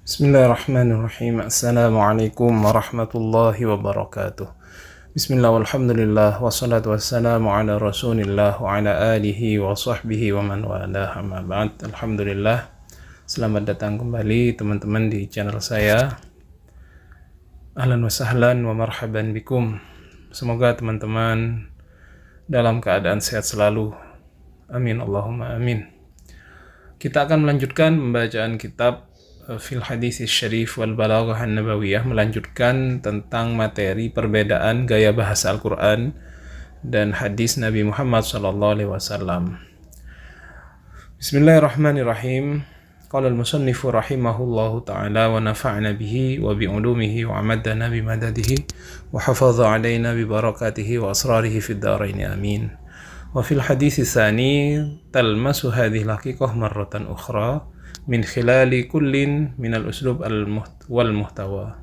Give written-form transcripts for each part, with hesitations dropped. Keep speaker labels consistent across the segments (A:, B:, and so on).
A: Bismillahirrahmanirrahim. Assalamualaikum warahmatullahi wabarakatuh. Bismillah walhamdulillah wassalatu wassalamu ala rasulillah wa ala alihi wa sahbihi wa man walah amma ba'd. Alhamdulillah, selamat datang kembali teman-teman di channel saya. Ahlan wa sahlan wa marhaban bikum. Semoga teman-teman dalam keadaan sehat selalu. Amin Allahumma amin. Kita akan melanjutkan pembacaan kitab Fil Hadis Syarif wal Balaghah An-Nabawiyah, melanjutkan tentang materi perbedaan gaya bahasa Al-Quran dan hadis Nabi Muhammad SAW. Bismillahirrahmanirrahim. Qala al-musannifu rahimahullahu ta'ala wa nafa'na bihi wa bi'ulumihi wa amadana bimadadihi wa hafadha alaina bibarakatihi wa asrarihi fid darain amin. Wa fil hadis tsani talmasu hadhihi al-haqiqah marratan ukhra min khilali kullin minal uslub wal muhtawa.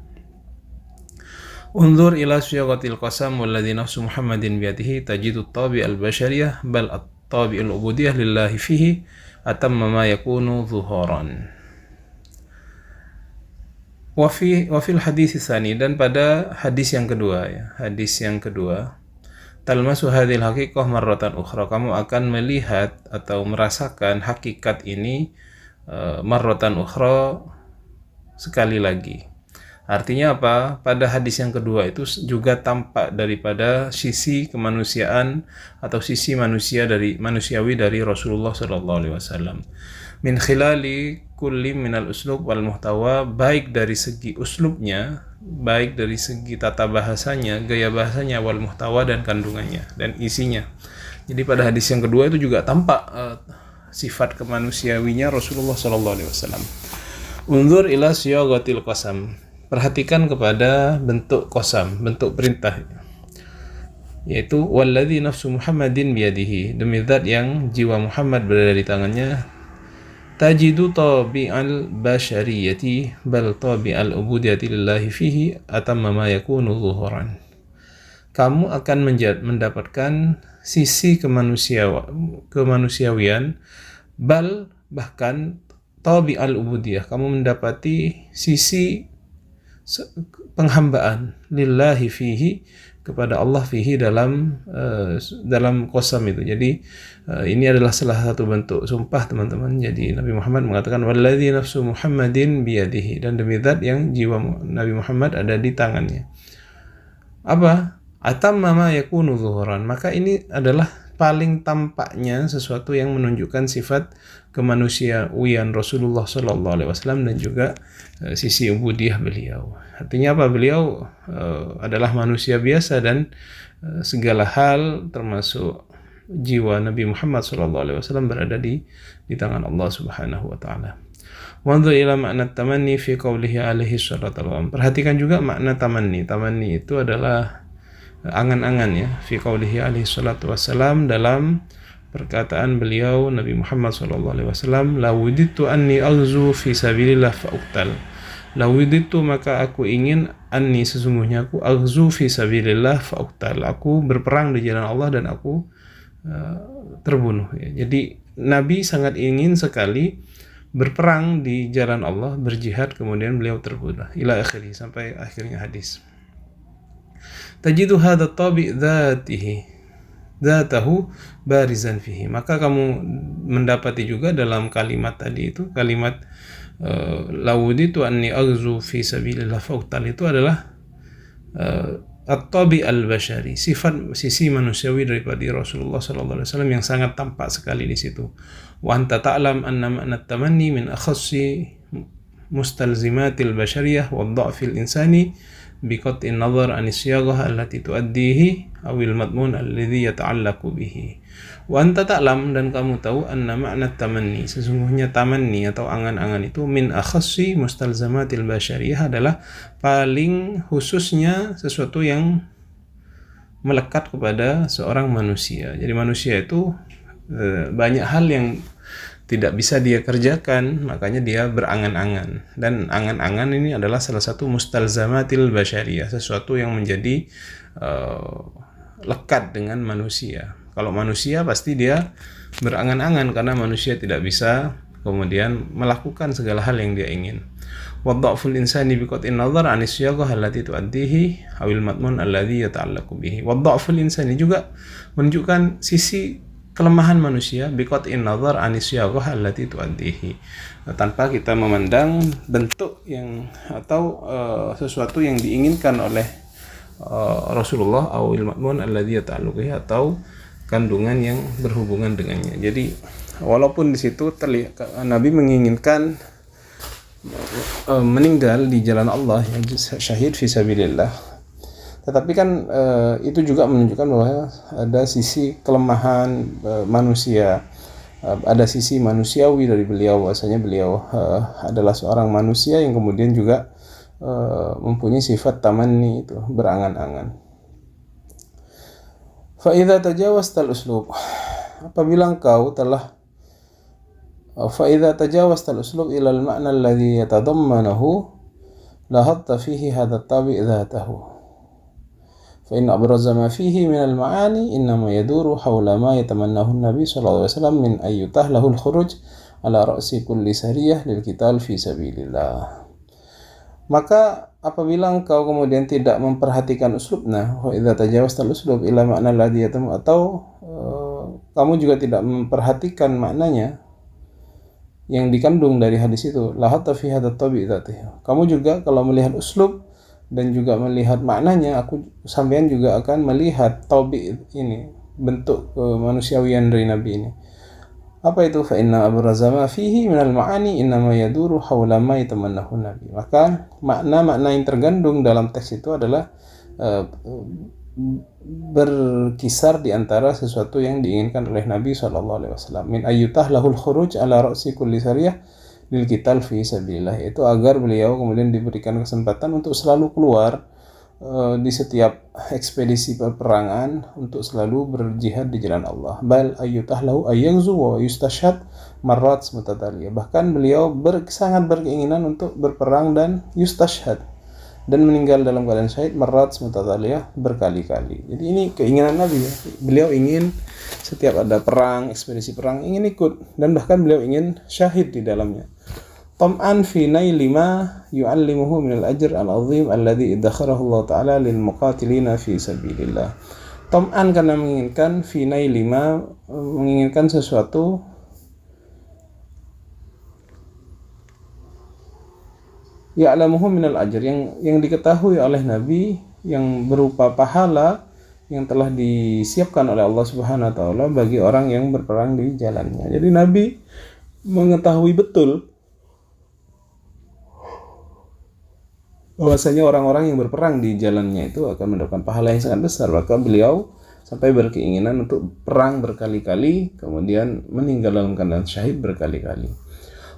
A: Unzur ila siyagatil qasam walladhi nafsu Muhammadin biyadihi tajidu at-tabi al-bashariyah bal at-tabi al-ubudiyah lillahi fihi atamma ma yakunu zuhuran. Wa fil hadis tsani, dan pada hadis yang kedua talmasu hadhil haqiqah marratan ukhra, kamu akan melihat atau merasakan hakikat ini marratan ukhra, sekali lagi. Artinya apa? Pada hadis yang kedua itu juga tampak daripada sisi kemanusiaan atau sisi manusiawi dari Rasulullah SAW. Min khilali kulli minal uslub wal muhtawa, baik dari segi uslubnya, baik dari segi tata bahasanya, gaya bahasanya, wal muhtawa, dan kandungannya dan isinya. Jadi pada hadis yang kedua itu juga tampak sifat kemanusiawinya Rasulullah SAW. Unzur ila siyagatil qasam, perhatikan kepada bentuk qasam, bentuk perintah, yaitu walladzi nafsu Muhammadin biyadihi, demi zat yang jiwa Muhammad berada di tangannya, tajidu tabi'al bashariyati bal tabi'al ubudiyati lillahi fihi atamma ma yakunu zuhuran. Kamu akan mendapatkan sisi kemanusiawian, bahkan tabi'al ubudiyah, kamu mendapati sisi penghambaan lillahi fihi, kepada Allah fihi, dalam qasam itu. Jadi ini adalah salah satu bentuk sumpah, teman-teman. Jadi Nabi Muhammad mengatakan walladzi nafsu Muhammadin biyadihi, dan demi zat yang jiwa Nabi Muhammad ada di tangannya. Apa? Atamma ma yakunu zuhuran, maka ini adalah paling tampaknya sesuatu yang menunjukkan sifat kemanusiaan Rasulullah SAW dan juga sisi ubudiyah beliau. Artinya apa? Beliau adalah manusia biasa, dan segala hal termasuk jiwa Nabi Muhammad SAW berada di tangan Allah Subhanahu wa taala. Wanzur ila makna tamanni fi qaulihi alaihi salatu wassalam. Perhatikan juga makna tamanni. Tamanni itu adalah angan-angan, ya, fi qaulihi alaihi salatu wassalam, dalam perkataan beliau Nabi Muhammad SAW, la wuditu anni aghzu fi sabilillah fa uqtal. La wuditu, maka aku ingin, anni, sesungguhnya aku, aghzu fi sabilillah fa uqtal, aku berperang di jalan Allah dan aku terbunuh, ya. Jadi Nabi sangat ingin sekali berperang di jalan Allah, berjihad, kemudian beliau terbunuh, ila akhiri, sampai akhirnya hadis. Tajidu hadha tabi' dzatahu barizan fihi, maka kamu mendapati juga dalam kalimat tadi itu, kalimat lawuditu anni aghzu fi sabilillah fauqtal, itu adalah at-tabi' al-bashari, sisi manusiawi daripada Rasulullah SAW yang sangat tampak sekali di situ. Wa anta ta'lam anna ma'na tamanni min akhassi mustalzimatil bashariyah wa dha'fil insani biqat'i an-nazar an as-siyaghah allati tuaddihi awil madmun alladhi yata'allaqu bihi. Wa anta ta'lam, dan kamu tahu, anna ma'na tamanni, sesungguhnya tamanni atau angan-angan itu, min akhassi mustalzamatil bashariyah, adalah paling khususnya sesuatu yang melekat kepada seorang manusia. Jadi manusia itu banyak hal yang tidak bisa dia kerjakan, makanya dia berangan-angan. Dan angan-angan ini adalah salah satu mustalzamatil basyariyah, sesuatu yang menjadi lekat dengan manusia. Kalau manusia pasti dia berangan-angan, karena manusia tidak bisa kemudian melakukan segala hal yang dia ingin. Wadha'ful insani biqat'in nazar 'ani siyaqah allati tu'addihi awil madmun alladhi yata'allaqu bihi. Wadha'ful insani juga menunjukkan sisi kelemahan manusia biqat'in nazar 'ani siyaqah allati tu'addihi, tanpa kita memandang bentuk yang atau sesuatu yang diinginkan oleh Rasulullah awil madmun alladhi yata'allaqu bihi, atau kandungan yang berhubungan dengannya. Jadi walaupun di situ terlihat Nabi menginginkan meninggal di jalan Allah, yang syahid fi sabilillah, tetapi kan itu juga menunjukkan bahwa ada sisi kelemahan manusia, ada sisi manusiawi dari beliau, bahwasanya beliau adalah seorang manusia yang kemudian juga mempunyai sifat tamanni, itu berangan-angan. Fa idza tajawazta al-uslub, apabila engkau telah فإذا تجاوزت الأسلوب إلى المعنى الذي يتضمنه لاحظت فيه هذا الطابع ذاته فإن أبرز ما فيه من المعاني إنما يدور حول ما يتمناه النبي صلى الله عليه وسلم من أن يتاح له الخروج على رأس كل سرية للقتال في سبيل الله. Maka apabila engkau kemudian tidak memperhatikan uslubnya, wa idza tajawazta al-uslub ila ma'na alladhi yatam, atau kamu juga tidak memperhatikan maknanya yang dikandung dari hadis itu, lahatta fi hadha tabi dzatihi, kamu juga kalau melihat uslub dan juga melihat maknanya, sampean juga akan melihat tabi ini, bentuk kemanusiawian dari Nabi ini. Apa itu? Fa inna abraza ma fihi minal ma'ani innama yaduru hawla ma yatamannahu Nabi. Maka makna-makna yang tergandung dalam teks itu adalah berkisar di antara sesuatu yang diinginkan oleh Nabi SAW. Min ayyutah lahul khuruj ala ra'si kulli sariyah lil qital fi sabilillah, itu agar beliau kemudian diberikan kesempatan untuk selalu keluar di setiap ekspedisi peperangan untuk selalu berjihad di jalan Allah. Bal ayyutah lahu ayyangzu wa yustashhad marrat mutataliyah, bahkan beliau sangat berkeinginan untuk berperang dan yustashhad, dan meninggal dalam keadaan syahid marrat mutataliyah, berkali-kali. Jadi ini keinginan Nabi ya. Beliau ingin setiap ada perang, ekspedisi perang, ingin ikut, dan bahkan beliau ingin syahid di dalamnya. Tam'an fi naili ma yu'allimuhu min al-ajr al-'azim alladhi iddakharahu Allah Ta'ala lil muqatilina fi sabilillah. Tam'an karena menginginkan, fi naili ma menginginkan sesuatu ya'lamuhu minal ajr, yang diketahui oleh Nabi, yang berupa pahala yang telah disiapkan oleh Allah Subhanahu wa taala bagi orang yang berperang di jalannya. Jadi Nabi mengetahui betul bahwasanya orang-orang yang berperang di jalannya itu akan mendapatkan pahala yang sangat besar. Maka beliau sampai berkeinginan untuk perang berkali-kali, kemudian meninggal dalam keadaan syahid berkali-kali.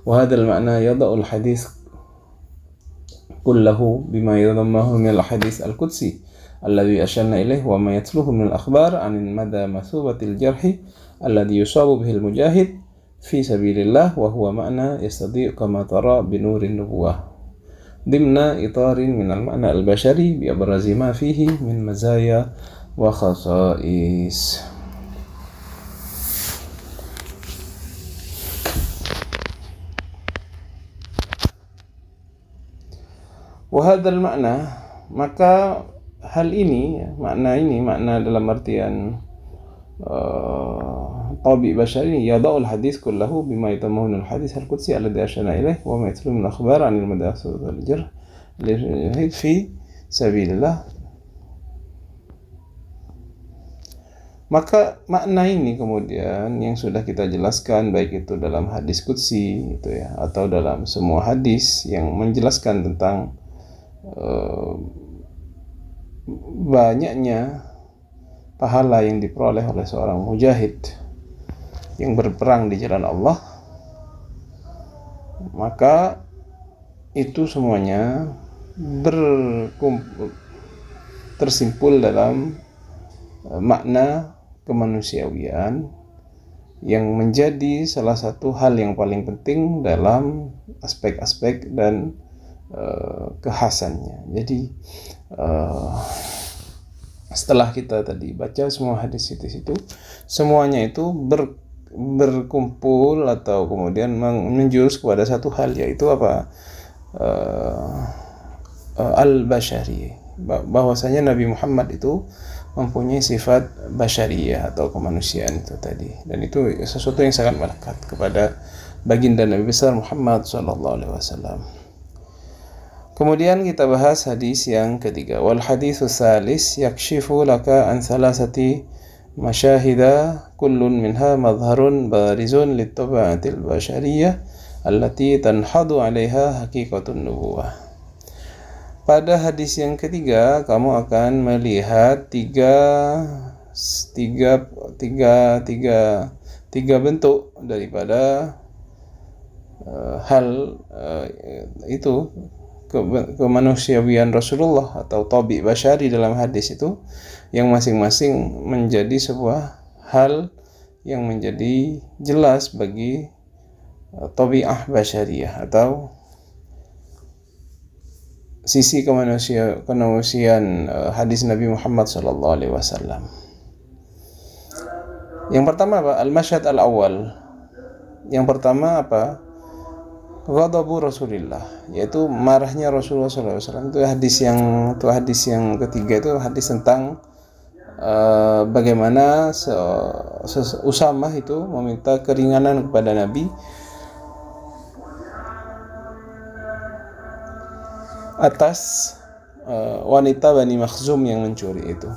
A: Wa hadzal ma'na yada'ul hadis kullahu bima yadammahu min al-hadis al-qudsi alladhi asharna ilayhi wa ma yatluhu min al-akhbar 'an mada masubatil jarhi alladhi yusabu bihi al-mujahid fi sabilillah wa huwa ma'na yastadi' kama tara bi nurin nubuwah dimna itarin min al-ma'na al-bashari bi abrazi ma fihi min mazaya wa khasa'is. Wahadal makna, maka hal ini, makna dalam artian tabi bashari, yada'ul hadis kullahu bima yatammahun al-hadis al-qudsi alladhi ashana ilaih wa ma yatlu min akhbar 'anil madasud al-jarh fi sabilillah. Maka makna ini kemudian yang sudah kita jelaskan, baik itu dalam hadis qudsi itu ya, atau dalam semua hadis yang menjelaskan tentang banyaknya pahala yang diperoleh oleh seorang mujahid yang berperang di jalan Allah, maka itu semuanya tersimpul dalam makna kemanusiawian yang menjadi salah satu hal yang paling penting dalam aspek-aspek dan kekhasannya. Jadi setelah kita tadi baca semua hadis itu, semuanya itu berkumpul atau kemudian menjurus kepada satu hal, yaitu apa? al-bashari, bahwasanya Nabi Muhammad itu mempunyai sifat basyariyah atau kemanusiaan itu tadi, dan itu sesuatu yang sangat melekat kepada baginda Nabi besar Muhammad SAW. Kemudian kita bahas hadis yang ketiga. Wal haditsus salis yakshifu laka an thalathati masyahida kullun minha madharun barizun litabaatil basyariyah allati tanhadu 'alaiha haqiqatun nubuwah. Pada hadis yang ketiga kamu akan melihat tiga bentuk daripada hal itu kemanusiaan Rasulullah atau tabi basyari dalam hadis itu, yang masing-masing menjadi sebuah hal yang menjadi jelas bagi tabi'ah basyariyah atau sisi kemanusiaan hadis Nabi Muhammad SAW. Yang pertama apa? Al-masyhad al-awwal. Yang pertama apa? Ghadabu Rasulillah, yaitu marahnya Rasulullah SAW. Itu hadis yang ketiga, itu hadis tentang bagaimana Usamah itu meminta keringanan kepada Nabi atas wanita Bani Makhzum yang mencuri itu.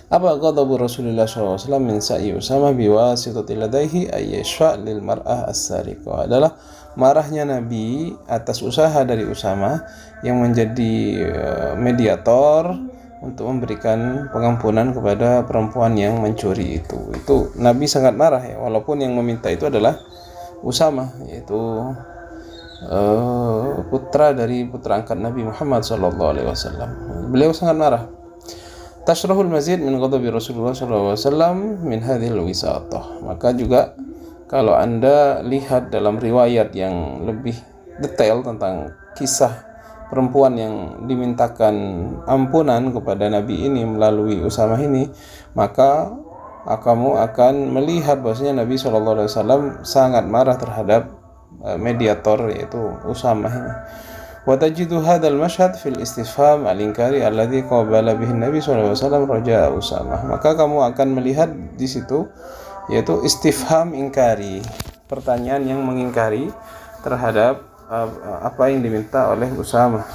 A: Apa ghadabu Rasulullah SAW min sa'i Usamah biwasitati ladaihi ayyashfa' lil mar'ah as-sariqah, adalah marahnya Nabi atas usaha dari Usamah yang menjadi mediator untuk memberikan pengampunan kepada perempuan yang mencuri itu. Itu Nabi sangat marah ya, walaupun yang meminta itu adalah Usamah, yaitu putra dari putra angkat Nabi Muhammad SAW. Beliau sangat marah. Tashrahul mazid min ghadabi Rasulullah SAW min hadhil wisatah. Maka juga kalau Anda lihat dalam riwayat yang lebih detail tentang kisah perempuan yang dimintakan ampunan kepada Nabi ini melalui Usamah ini, maka kamu akan melihat bahwasanya Nabi SAW sangat marah terhadap mediator yaitu Usamah ini. Wa tajidu hadzal masyhad fil istifham al-inkari alladhi qabala bihi Nabi sallallahu alaihi wasallam raja'a Usamah. Maka kamu akan melihat di situ yaitu istifham ingkari, pertanyaan yang mengingkari terhadap apa yang diminta oleh Usamah.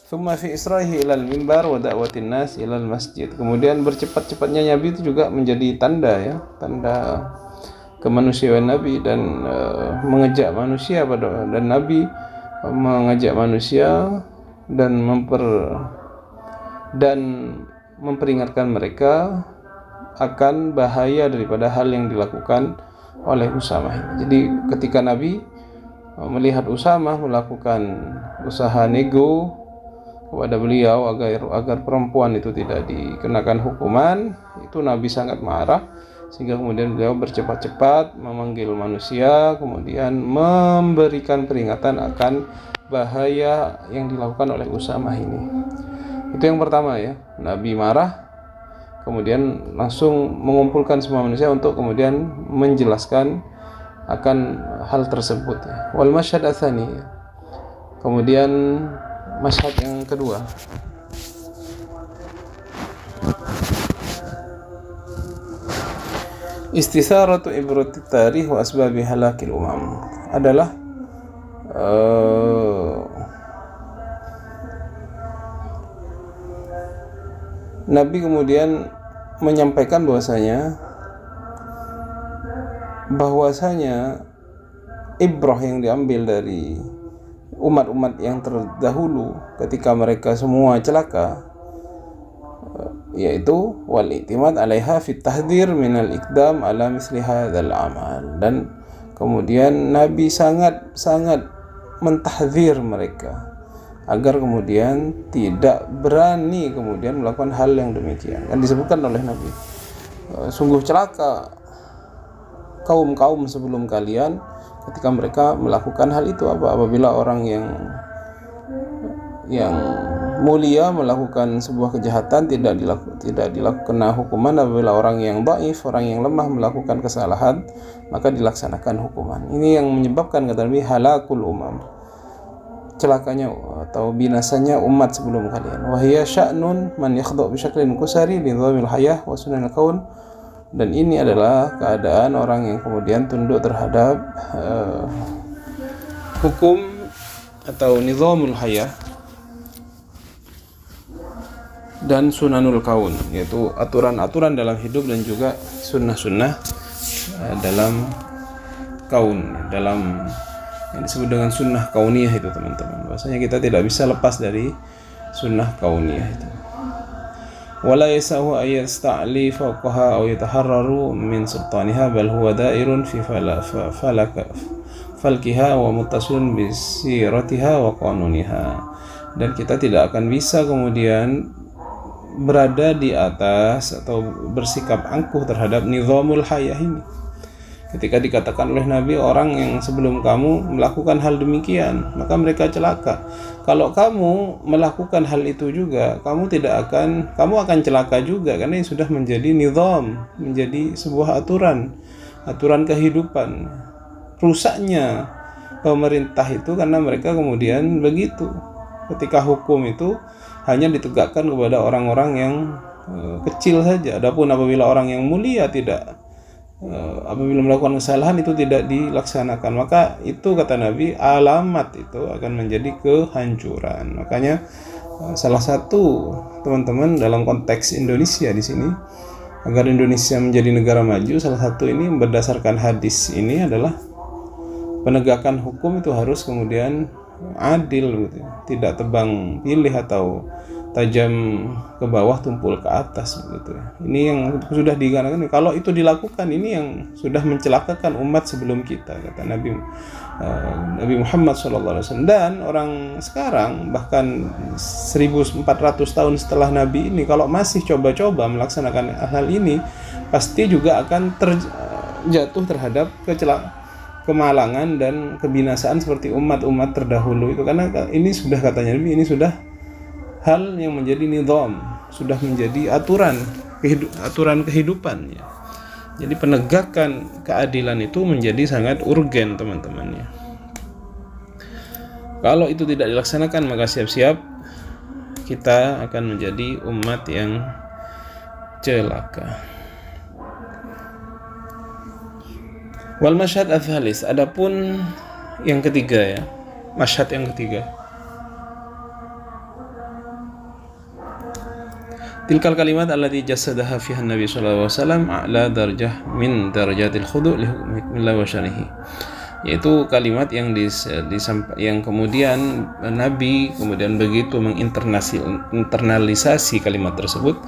A: Tsumma fi isra'ihi ilal mimbar wa da'watin nas ilal masjid. Kemudian bercepat-cepatnya Nabi itu juga menjadi tanda ya, tanda kemanusiaan Nabi dan mengejak manusia dan Nabi mengajak manusia dan memperingatkan mereka akan bahaya daripada hal yang dilakukan oleh Usamah. Jadi ketika Nabi melihat Usamah melakukan usaha nego kepada beliau agar perempuan itu tidak dikenakan hukuman, itu Nabi sangat marah, sehingga kemudian beliau bercepat-cepat memanggil manusia, kemudian memberikan peringatan akan bahaya yang dilakukan oleh Usamah ini. Itu yang pertama ya, Nabi marah, kemudian langsung mengumpulkan semua manusia untuk kemudian menjelaskan akan hal tersebut ya. Wal masyhad atsani, kemudian masyhad yang kedua, istisaratu ibrati tarikh wa asbabi halakil umam, adalah Nabi kemudian menyampaikan bahwasanya ibrah yang diambil dari umat-umat yang terdahulu ketika mereka semua celaka, yaitu wal i'timad 'alaiha fit tahdhir minal iqdam ala misli hadzal amal, dan kemudian Nabi sangat mentahdzir mereka agar kemudian tidak berani kemudian melakukan hal yang demikian. Dan disebutkan oleh Nabi, sungguh celaka kaum sebelum kalian ketika mereka melakukan hal itu. Apabila orang yang mulia melakukan sebuah kejahatan tidak dilakukan hukuman, apabila orang yang dhaif, orang yang lemah melakukan kesalahan, maka dilaksanakan hukuman. Ini yang menyebabkan kata Nabi halakul umam, celakanya atau binasanya umat sebelum kalian. Wa hiya sya'nun man yakhdhu bi syaklin kusari li nizamil hayah wa sunanil kaun. Dan ini adalah keadaan orang yang kemudian tunduk terhadap hukum atau nizamul hayah dan sunanul kaun, yaitu aturan-aturan dalam hidup dan juga sunnah-sunnah dalam kaun, dalam yang disebut dengan sunnah kauniyah itu teman-teman. Bahwasanya kita tidak bisa lepas dari sunnah kauniyah itu. Wala yasahu ay yasta'li fawqaha aw yataharraru min sultaniha bal huwa da'irun fi falkiha wa muttasilun bi siratiha wa qanuniha. Dan kita tidak akan bisa kemudian berada di atas atau bersikap angkuh terhadap nizamul hayah ini. Ketika dikatakan oleh Nabi, orang yang sebelum kamu melakukan hal demikian, maka mereka celaka. Kalau kamu melakukan hal itu juga, kamu akan celaka juga, karena ini sudah menjadi nizam, menjadi sebuah aturan kehidupan. Rusaknya pemerintah itu karena mereka kemudian begitu. Ketika hukum itu hanya ditegakkan kepada orang-orang yang kecil saja. Adapun apabila orang yang mulia apabila melakukan kesalahan itu tidak dilaksanakan, maka itu kata Nabi alamat itu akan menjadi kehancuran. Makanya salah satu teman-teman dalam konteks Indonesia di sini, agar Indonesia menjadi negara maju, salah satu ini berdasarkan hadis ini adalah penegakan hukum itu harus kemudian adil gitu, tidak tebang pilih atau tajam ke bawah tumpul ke atas gitu. Ini yang sudah dikatakan, kalau itu dilakukan ini yang sudah mencelakakan umat sebelum kita, kata Nabi Muhammad SAW. Dan orang sekarang bahkan 1400 tahun setelah Nabi ini, kalau masih coba-coba melaksanakan hal ini, pasti juga akan terjatuh terhadap kemalangan dan kebinasaan seperti umat-umat terdahulu itu. Karena ini sudah, katanya Nabi, ini sudah hal yang menjadi nizam, sudah menjadi aturan kehidupan ya. Jadi penegakan keadilan itu menjadi sangat urgen teman-teman ya. Kalau itu tidak dilaksanakan, maka siap-siap kita akan menjadi umat yang celaka. Wal masyhad ats-tsalis, adapun yang ketiga ya, masyhad yang ketiga. Tilkal kalimat allati jassadaha fiha Nabi sallallahu alaihi wasallam a'la darajah min darajatil khudu' li hukmillah wa syar'ihi. Yaitu kalimat yang yang kemudian Nabi kemudian begitu menginternalisasi kalimat tersebut,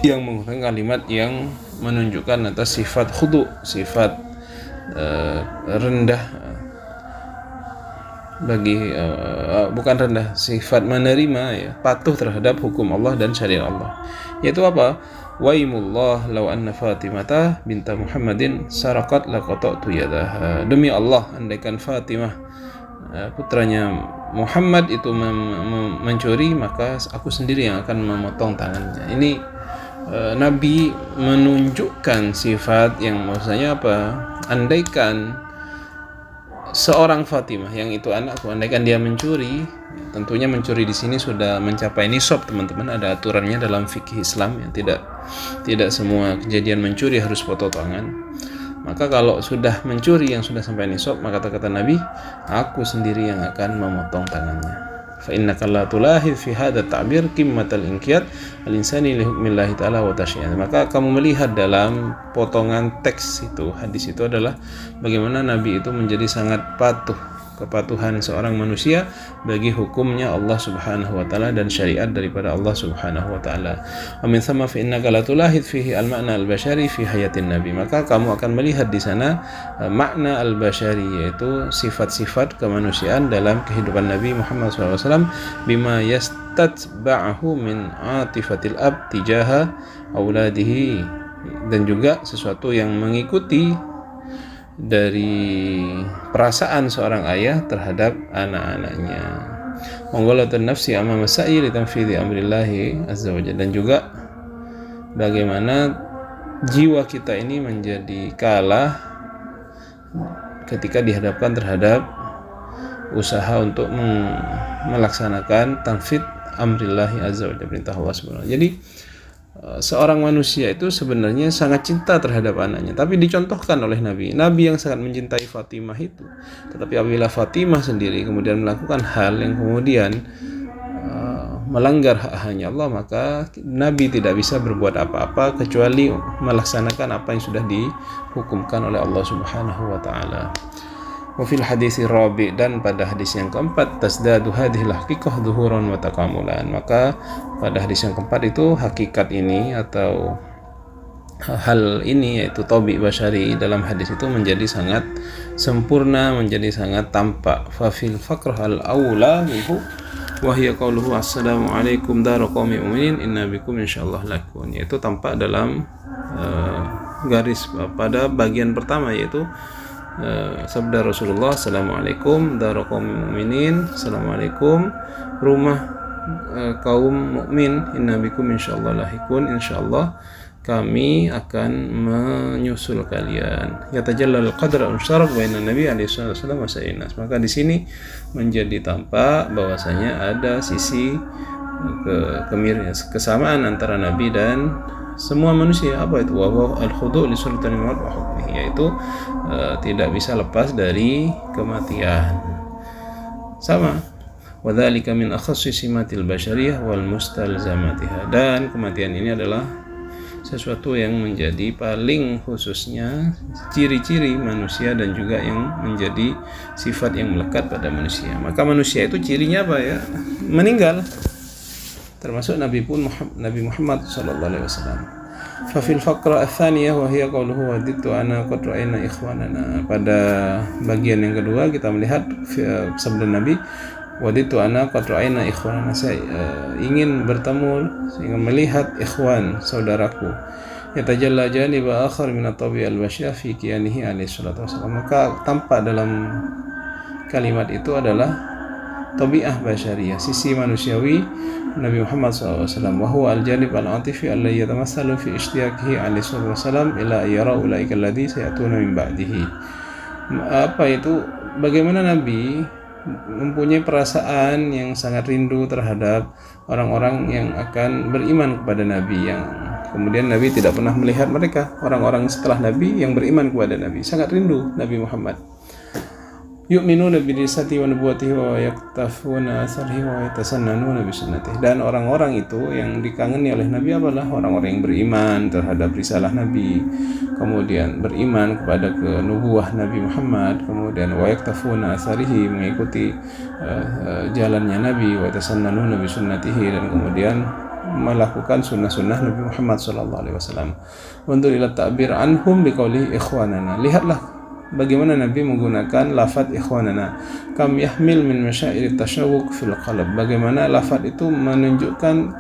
A: yang menggunakan kalimat yang menunjukkan atas sifat khudu', sifat rendah bukan rendah, sifat menerima ya, patuh terhadap hukum Allah dan syariat Allah. Yaitu apa? Waimullah law anna Fatimah binta Muhammadin saraqat laqata'tu yadaha. Demi Allah, andaikan Fatimah putranya Muhammad itu mencuri, maka aku sendiri yang akan memotong tangannya. Ini Nabi menunjukkan sifat yang maksudnya apa? Andaikan seorang Fatimah, yang itu anakku, andaikan dia mencuri, tentunya mencuri di sini sudah mencapai nisab teman-teman. Ada aturannya dalam fikih Islam ya, tidak semua kejadian mencuri harus potong tangan. Maka kalau sudah mencuri yang sudah sampai nisab, maka kata Nabi, aku sendiri yang akan memotong tangannya. Fa innaka la tulahid fi hadha ta'bir qimmatal inqiyad al-insani li hukmillahi ta'ala wa tasyi'ah. Maka kamu melihat dalam potongan teks itu, hadis itu adalah bagaimana Nabi itu menjadi sangat patuh, kepatuhan seorang manusia bagi hukumnya Allah Subhanahu wa taala dan syariat daripada Allah Subhanahu wa taala. Wa min thamma fa innaka la tulahid fihi al-ma'na al-bashari fi hayatin nabi. Maka kamu akan melihat di sana makna al-bashari, yaitu sifat-sifat kemanusiaan dalam kehidupan Nabi Muhammad SAW, bima yastatba'ahu min atifatil ab tijaha auladihi, dan juga sesuatu yang mengikuti dari perasaan seorang ayah terhadap anak-anaknya. Monggolatun nafsi amma masa'i li tanfidhi amrillahi azza wa jalla. Dan juga bagaimana jiwa kita ini menjadi kalah ketika dihadapkan terhadap usaha untuk melaksanakan tanfid amrillahi azza wa jalla, perintah Allah subhanahu. Jadi seorang manusia itu sebenarnya sangat cinta terhadap anaknya, tapi dicontohkan oleh Nabi yang sangat mencintai Fatimah itu. Tetapi apabila Fatimah sendiri kemudian melakukan hal yang kemudian melanggar hak-haknya Allah, maka Nabi tidak bisa berbuat apa-apa kecuali melaksanakan apa yang sudah dihukumkan oleh Allah Subhanahu wa taala. Wa fil hadits rabi, dan pada hadis yang keempat, tasdadu hadhil haqiqah dhuhuran wa takamulan. Maka pada hadis yang keempat itu hakikat ini atau hal ini, yaitu tabi basyari dalam hadis itu menjadi sangat sempurna, menjadi sangat tampak. Fa fil faqr al aula minhu wa hiya qauluhu assalamu alaikum daru qaumi mu'minin inna bikum insyaallah lakun, yaitu tampak dalam garis pada bagian pertama, yaitu sabda Rasulullah, assalamualaikum daru qaumi mu'minin, assalamualaikum rumah kaum mukmin, inna bikum insyaallah lahikun, insyaallah kami akan menyusul kalian. Yatajallal qadra unsyarak baina Nabi alaihi wasallam wa sayyinas. Maka di sini menjadi tampak bahwasanya ada sisi kesamaan antara Nabi dan semua manusia. Apa itu? Wa al-khudu' li sultanil maut wa hukmihi, yaitu tidak bisa lepas dari kematian. Sama. Wa dzalika min akhassi simatil basyariyah wal mustalzamatiha. Dan kematian ini adalah sesuatu yang menjadi paling khususnya ciri-ciri manusia dan juga yang menjadi sifat yang melekat pada manusia. Maka manusia itu cirinya apa ya? Meninggal. Termasuk Nabi Muhammad sallallahu alaihi wasallam. Fa fil faqra ats-tsaniyah wa hiya qauluhu wadittu ana qad ra'ayna ikhwanana. Pada bagian yang kedua kita melihat sabda Nabi, waditu ana qad ra'ayna ikhwana, saya ingin bertemu, ingin melihat ikhwan, saudaraku, yatajalla janib akhar min at-tabi al-basyar fi qiyanihi alaihi salatu wasallam. Maka tampak dalam kalimat itu adalah tabi'ah basyariyah, sisi manusiawi Nabi Muhammad SAW, wa huwa al-janib al-atifi alladhi yatamassalu fi ishtiyaqihi alaihi salatu wasallam ila yara ulaika alladhi sayatuna min ba'dihi. Apa itu? Bagaimana Nabi mempunyai perasaan yang sangat rindu terhadap orang-orang yang akan beriman kepada Nabi, yang kemudian Nabi tidak pernah melihat mereka. Orang-orang setelah Nabi yang beriman kepada Nabi sangat rindu Nabi Muhammad. Yu'minuna bi risati wa nubuwwatihi wa yaktafuna asarihi wa yatasannanuna bi sunnatihi. Dan orang-orang itu yang dikangeni oleh Nabi adalah orang-orang yang beriman terhadap risalah Nabi, kemudian beriman kepada kenubuwah Nabi Muhammad, kemudian wa yaktafuna asarihi, mengikuti jalannya Nabi, wa yatasannanuna bi sunnatihi, dan kemudian melakukan sunnah-sunnah Nabi Muhammad sallallahu alaihi wasallam. Wandur ila ta'bir anhum biqaulihi ikhwanana. Lihatlah bagaimana Nabi menggunakan lafaz ikhwanana. Kam yahmil min masyairi tasyawuq fil qalb. Bagaimana lafaz itu menunjukkan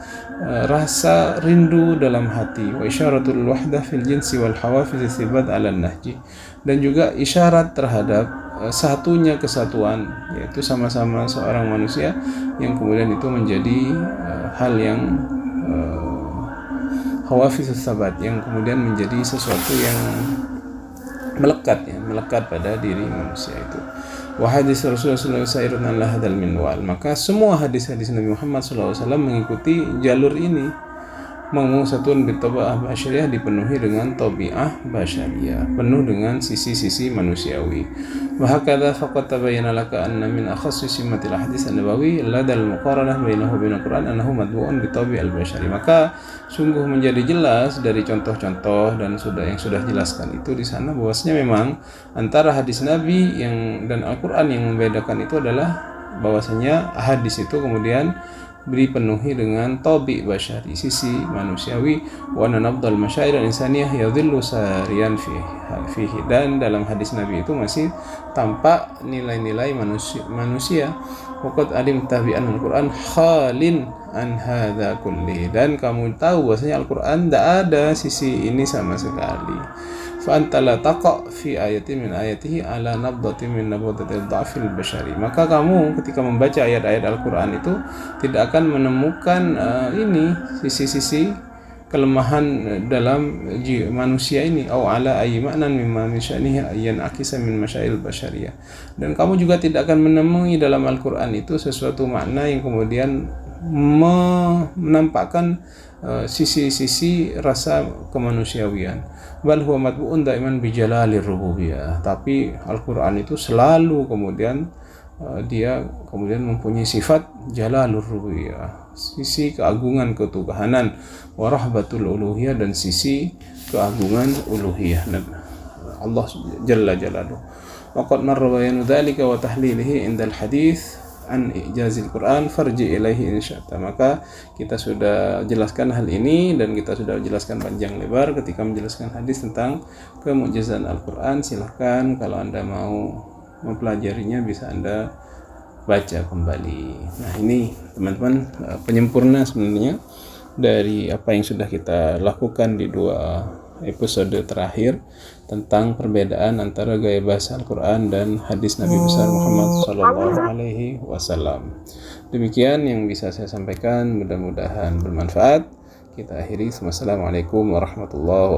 A: rasa rindu dalam hati. Wa isyaratul wahdah fil jinsi wal hawafiz sibat ala nahji. Dan juga isyarat terhadap satunya kesatuan, yaitu sama-sama seorang manusia, yang kemudian itu menjadi hal yang hawafiz sabat, yang kemudian menjadi sesuatu yang melekat pada diri manusia itu. Wa hadis Rasulullah sallallahu alaihi wasallam la hadal minwal. Maka semua hadis-hadis Nabi Muhammad sallallahu alaihi wasallam mengikuti jalur ini. Mengusatun bitabah basyariyah, dipenuhi dengan tabi'ah basyariyah, penuh dengan sisi-sisi manusiawi. Wa hakadha faqad tabayyana laka anna min akhassi simatil hadis an-nabawi ladal muqaranah bainahu bainal Qur'an annahu madbu'un bi tabi'al basyari. Maka sungguh menjadi jelas dari contoh-contoh dan yang sudah jelaskan itu di sana, bahwasanya memang antara hadis Nabi dan Al-Qur'an yang membedakan itu adalah bahwasanya hadis itu kemudian dipenuhi dengan tabi basyari, sisi manusiawi, wa nabdal masyair insaniyah yadhillu sariyan fihi. Dan dalam hadis Nabi itu masih tampak nilai-nilai manusia. Waqad alim tabi'an al-Qur'an khalin an hadza kulli. Dan kamu tahu bahwasanya Al-Qur'an tidak ada sisi ini sama sekali. Fa anta la taqa fi ayatin min ayatihi ala nabdatin min nabdatil dha'fil basyari. Maka kamu ketika membaca ayat-ayat Al-Qur'an itu tidak akan menemukan ini sisi-sisi kelemahan dalam manusia ini, au ala ayyi ma'nan mimma min sya'nihi ayyan akisa min masyail basyariyah. Dan kamu juga tidak akan menemui dalam Al-Qur'an itu sesuatu makna yang kemudian menampakkan sisi-sisi rasa kemanusiawian. Bal huwa matbu'un daiman bi jalalir rububiyah. Tapi Al-Qur'an itu selalu kemudian dia kemudian mempunyai sifat jalalur rububiyah, sisi keagungan ketuhanan, wa rahbatul uluhiyah, dan sisi keagungan uluhiyah Allah jalla jalaluhu. Wa qad marra bayanu dzalika wa tahlilihi indal hadits an ijazil Quran farji ilaihi insya'ta. Maka kita sudah jelaskan hal ini dan kita sudah jelaskan panjang lebar ketika menjelaskan hadis tentang kemukjizatan Al-Quran. Silahkan kalau Anda mau mempelajarinya bisa Anda baca kembali. Nah, ini teman-teman penyempurna sebenarnya dari apa yang sudah kita lakukan di 2 episode terakhir tentang perbedaan antara gaya bahasa Al-Quran dan hadis Nabi besar Muhammad Sallallahu Alaihi Wasallam. Demikian yang bisa saya sampaikan, mudah-mudahan bermanfaat. Kita akhiri. Wassalamualaikum warahmatullahi wabarakatuh.